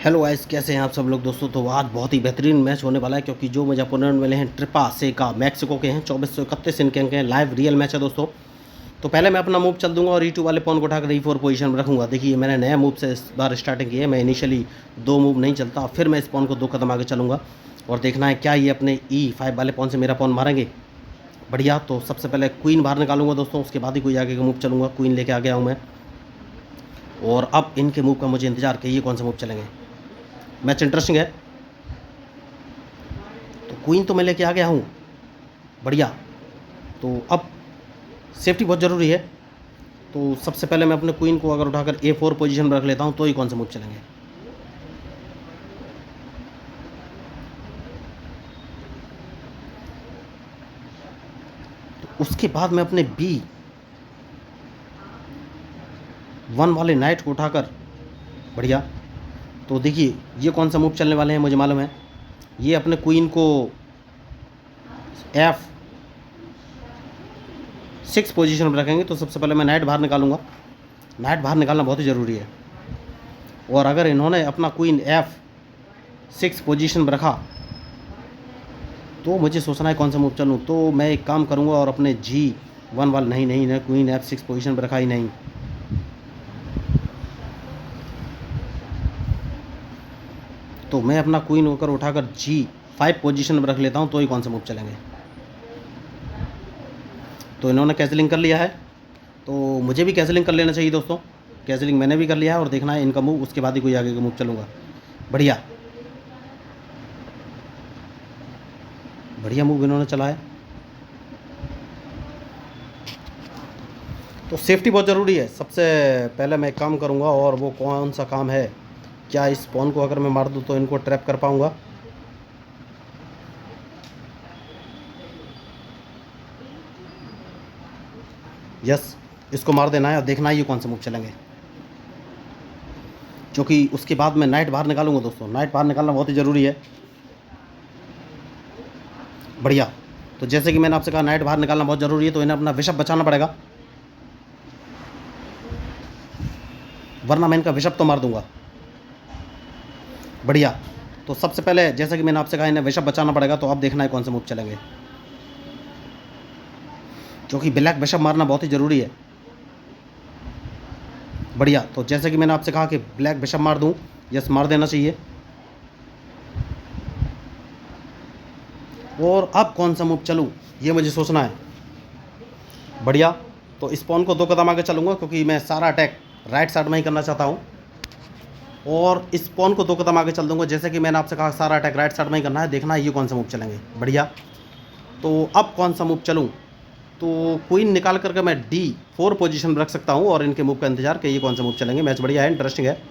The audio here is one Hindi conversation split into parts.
हेलो गाइस, कैसे हैं आप सब लोग दोस्तों। तो आज बहुत ही बेहतरीन मैच होने वाला है क्योंकि जो मुझे अपोनेंट मिले हैं ट्रिपा सेका मैक्सिको के हैं। 2431 इनके अंक हैं। लाइव रियल मैच है दोस्तों। तो पहले मैं अपना मूव चल दूंगा और E2 वाले पॉन को उठाकर E4 पोजीशन में रखूंगा। देखिए मैंने नया मूव से इस बार स्टार्टिंग की है। मैं इनिशियली 2 मूव नहीं चलता, फिर मैं इस पॉन को 2 कदम आगे चलूँगा और देखना है क्या ये अपने E5 वाले पॉन से मेरा पॉन मारेंगे। बढ़िया। तो सबसे पहले क्वीन बाहर निकालूंगा दोस्तों, उसके बाद ही कोई आगे का मूव चलूँगा। क्वीन लेके आ गया हूँ मैं और अब इनके मूव का मुझे इंतजार कि ये कौन सा मूव चलेंगे। मैच इंटरेस्टिंग है। तो क्वीन तो मैं लेके आ गया हूँ। बढ़िया। तो अब सेफ्टी बहुत ज़रूरी है। तो सबसे पहले मैं अपने क्वीन को अगर उठाकर A4 पोजीशन में रख लेता हूँ तो ही कौन सा मूव चलेंगे। तो उसके बाद मैं अपने B1 वाले नाइट को उठाकर बढ़िया। तो देखिए ये कौन सा मूव चलने वाले हैं मुझे मालूम है। ये अपने क्वीन को F6 पोजीशन पर रखेंगे। तो सबसे पहले मैं नाइट बाहर निकालूंगा। नाइट बाहर निकालना बहुत ही ज़रूरी है। और अगर इन्होंने अपना क्वीन F6 पोजीशन पर रखा तो मुझे सोचना है कौन सा मूव चलूँ। तो मैं एक काम करूँगा और अपने G1 वाला नहीं क्वीन F6 पोजीशन पर रखा ही नहीं। तो मैं अपना क्वीन होकर उठाकर G5 पोजीशन पर रख लेता हूँ तो ही कौन सा मूव चलेंगे। तो इन्होंने कैंसिलिंग कर लिया है, तो मुझे भी कैंसिलिंग कर लेना चाहिए दोस्तों। कैंसिलिंग मैंने भी कर लिया है और देखना है इनका मूव, उसके बाद ही कोई आगे का मूव चलूँगा। बढ़िया बढ़िया मूव इन्होंने चला है। तो सेफ्टी बहुत ज़रूरी है। सबसे पहले मैं एक काम करूँगा और वो कौन सा काम है, क्या इस पॉन को अगर मैं मार दूँ तो इनको ट्रैप कर पाऊँगा। यस, इसको मार देना है और देखना है ये कौन से मूव चलेंगे। क्योंकि उसके बाद मैं नाइट बाहर निकालूंगा दोस्तों। नाइट बाहर निकालना बहुत ही ज़रूरी है। बढ़िया। तो जैसे कि मैंने आपसे कहा नाइट बाहर निकालना बहुत ज़रूरी है, तो इन्हें अपना बिशप बचाना पड़ेगा, वरना मैं इनका बिशप तो मार दूंगा। बढ़िया। तो सबसे पहले जैसा कि मैंने आपसे कहा इन्हें बिशप बचाना पड़ेगा। तो अब देखना है कौन से मूव चलेंगे, क्योंकि ब्लैक बिशप मारना बहुत ही ज़रूरी है। बढ़िया। तो जैसे कि मैंने आपसे कहा कि ब्लैक बिशप मार दूं, यस मार देना चाहिए। और अब कौन सा मूव चलूं ये मुझे सोचना है। बढ़िया। तो इस पॉन को 2 कदम आगे चलूँगा क्योंकि मैं सारा अटैक राइट साइड में ही करना चाहता हूँ। और इस पॉन को 2 कदम आगे चल दूँगा। जैसे कि मैंने आपसे कहा सारा अटैक राइट साइड में ही करना है। देखना है ये कौन सा मूव चलेंगे। बढ़िया। तो अब कौन सा मूव चलूँ, तो क्वीन निकाल करके मैं D4 पोजीशन पर रख सकता हूँ और इनके मूव का इंतजार कि ये कौन सा मूव चलेंगे। मैच बढ़िया है, इंटरेस्टिंग है।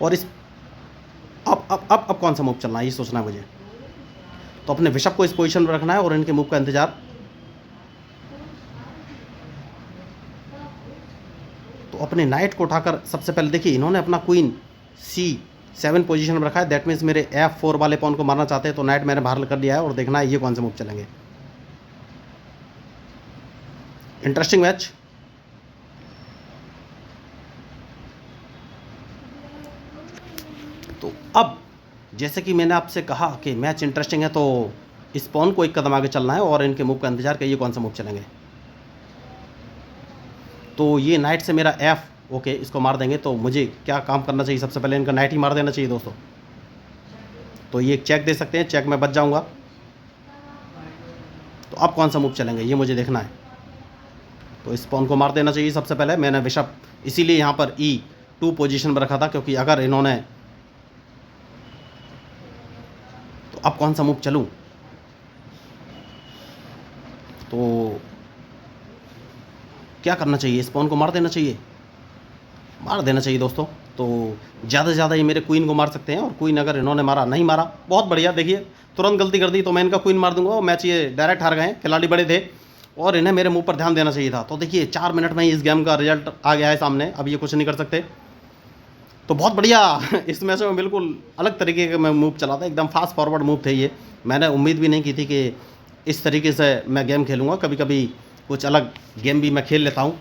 और इस अब कौन सा मूव चलना है ये सोचना है मुझे। तो अपने बिशप को इस पोजीशन पर रखना है और इनके मूव का इंतजार। तो अपने नाइट को उठाकर सबसे पहले देखिए इन्होंने अपना क्वीन C7 पोजीशन पर रखा है। दैट मीन्स मेरे F4 वाले पॉन को मारना चाहते हैं। तो नाइट मैंने बाहर कर दिया है और देखना है ये कौन से मूव चलेंगे। Interesting match. तो अब जैसे कि मैंने आपसे कहा कि मैच इंटरेस्टिंग है, तो इस पॉन को 1 कदम आगे चलना है और इनके मूव का इंतजार कि ये कौन सा मूव चलेंगे। तो ये नाइट से मेरा F ओके इसको मार देंगे। तो मुझे क्या काम करना चाहिए, सबसे पहले इनका नाइट ही मार देना चाहिए दोस्तों। तो ये चेक दे सकते हैं, चेक में बच जाऊंगा। तो अब कौन सा मूव चलेंगे ये मुझे देखना है। तो इस पॉन को मार देना चाहिए सबसे पहले। मैंने बिशप इसीलिए यहाँ पर E2 पोजीशन पर रखा था, क्योंकि अगर इन्होंने, तो अब कौन सा मूव चलूँ। तो क्या करना चाहिए, इस पॉन को मार देना चाहिए, मार देना चाहिए दोस्तों। तो ज़्यादा से ज़्यादा ये मेरे क्वीन को मार सकते हैं और क्वीन अगर इन्होंने मारा, नहीं मारा, बहुत बढ़िया। देखिए तुरंत गलती कर दी तो मैं इनका क्वीन मार दूंगा और मैच ये डायरेक्ट हार गए। खिलाड़ी बड़े थे और इन्हें मेरे मुंह पर ध्यान देना चाहिए था। तो देखिए 4 मिनट में ही इस गेम का रिजल्ट आ गया है सामने। अब ये कुछ नहीं कर सकते। तो बहुत बढ़िया इस मैच में बिल्कुल अलग तरीके का मैं मूव चला था, एकदम फास्ट फॉरवर्ड मूव थे ये। मैंने उम्मीद भी नहीं की थी कि इस तरीके से मैं गेम खेलूँगा। कभी कभी कुछ अलग गेम भी मैं खेल लेता हूँ।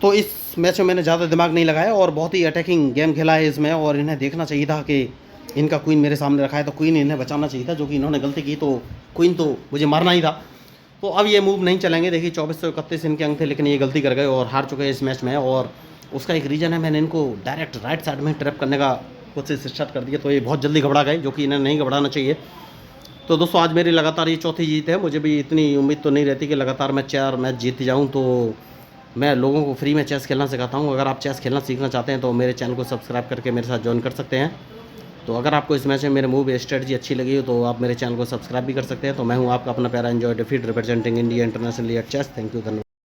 तो इस मैच में मैंने ज़्यादा दिमाग नहीं लगाया और बहुत ही अटैकिंग गेम खेला है इसमें, और इन्हें देखना चाहिए था कि इनका क्वीन मेरे सामने रखा है तो क्वीन इन्हें बचाना चाहिए था, जो कि इन्होंने गलती की, तो क्वीन तो मुझे मारना ही था। तो अब ये मूव नहीं चलेंगे। देखिए 24 से 31 इनके अंक थे, लेकिन ये गलती कर गए और हार चुके हैं इस मैच में, और उसका एक रीज़न है मैंने इनको डायरेक्ट राइट साइड में ट्रैप करने का कोशिश स्टार्ट कर दिया, तो ये बहुत जल्दी घबरा गए, जो कि इन्हें नहीं घबराना चाहिए। तो दोस्तों आज मेरी लगातार ये चौथी जीत है। मुझे भी इतनी उम्मीद तो नहीं रहती कि लगातार मैं 4 मैच जीत जाऊँ। तो मैं लोगों को फ्री में चेस खेलना सिखाता हूँ। अगर आप चेस खेलना सीखना चाहते हैं तो मेरे चैनल को सब्सक्राइब करके मेरे साथ ज्वाइन कर सकते हैं। तो अगर आपको इस मैच में मेरे मूव स्ट्रेटजी अच्छी लगी हो तो आप मेरे चैनल को सब्सक्राइब भी कर सकते हैं। तो मैं हूँ आपका अपना प्यारा एंजॉय डिफीट representing India internationally at chess. Thank you, धन्यवाद।